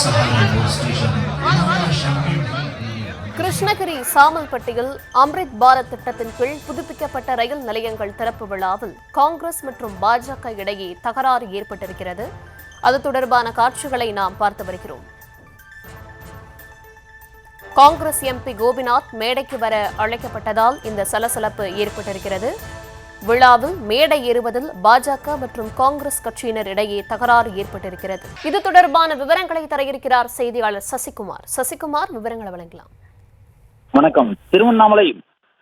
Saharanpur Station. Krishnagiri சாமல்பட்டியில் Amrit Bharat திட்டத்தின் கீழ் புதுப்பிக்கப்பட்ட ரயில் நிலையங்கள் திறப்பு விழாவில் காங்கிரஸ் மற்றும் பாஜக இடையே தகராறு ஏற்பட்டிருக்கிறது. அது தொடர்பான காட்சிகளை நாம் பார்த்து வருகிறோம். காங்கிரஸ் எம்பி கோபிநாத் மேடைக்கு வர அழைக்கப்பட்டதால் இந்த சலசலப்பு ஏற்பட்டிருக்கிறது. விழாவில் மேடை ஏறுவதில் பாஜக மற்றும் காங்கிரஸ் கட்சியினர் இடையே தகராறு ஏற்பட்டிருக்கிறது. இது தொடர்பான விவரங்களை தர இருக்கிறார் செய்தியாளர் சசிகுமார். சசிகுமார், விவரங்களை வழங்கலாம். வணக்கம். திருவண்ணாமலை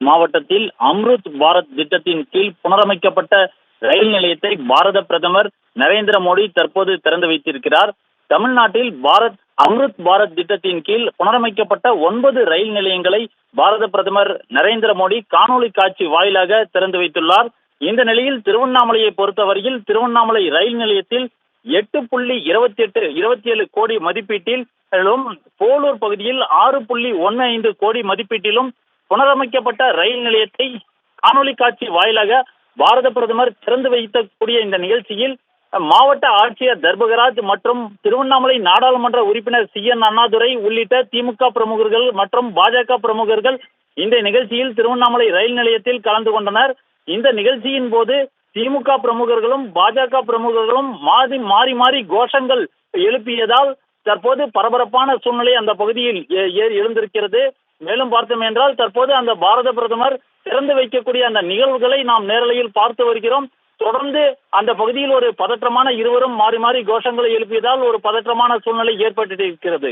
மாவட்டத்தில் அம்ருத் பாரத் திட்டத்தின் கீழ் புனரமைக்கப்பட்ட ரயில் நிலையத்தை பாரத பிரதமர் நரேந்திர மோடி தற்போது திறந்து வைத்திருக்கிறார். தமிழ்நாட்டில் அம்ருத் பாரத் திட்டத்தின் கீழ் புனரமைக்கப்பட்ட 9 ரயில் நிலையங்களை பாரத பிரதமர் நரேந்திர மோடி காணொலி காட்சி வாயிலாக திறந்து வைத்துள்ளார். இந்த நிலையில் திருவண்ணாமலையை பொறுத்தவரையில் திருவண்ணாமலை ரயில் நிலையத்தில் 8.27 கோடி மதிப்பீட்டில் போலூர் பகுதியில் 6.15 கோடி மதிப்பீட்டிலும் புனரமைக்கப்பட்ட ரயில் நிலையத்தை காணொலி காட்சி வாயிலாக பாரத பிரதமர் திறந்து வைக்கக்கூடிய இந்த நிகழ்ச்சியில் மாவட்ட ஆட்சியர் தர்பகராஜ் மற்றும் திருவண்ணாமலை நாடாளுமன்ற உறுப்பினர் CN அண்ணாதுரை உள்ளிட்ட திமுக பிரமுகர்கள் மற்றும் பாஜக பிரமுகர்கள் இந்த நிகழ்ச்சியில் திருவண்ணாமலை ரயில் நிலையத்தில் கலந்து கொண்டனர். இந்த நிகழ்ச்சியின் போது திமுக பிரமுகர்களும் பாஜக பிரமுகர்களும் மாறி மாறி கோஷங்கள் எழுப்பியதால் தற்போது பரபரப்பான சூழ்நிலை அந்த பகுதியில் எழுந்திருக்கிறது. மேலும் பார்த்தோம் என்றால் தற்போது அந்த பாரத பிரதமர் திறந்து வைக்கக்கூடிய அந்த நிகழ்வுகளை நாம் நேரலையில் பார்த்து வருகிறோம். தொடர்ந்து அந்த பகுதியில் ஒரு பதற்றமான இருவரும் மாறி மாறி கோஷங்களை எழுப்பியதால் ஒரு பதற்றமான சூழ்நிலை ஏற்பட்டிருக்கிறது.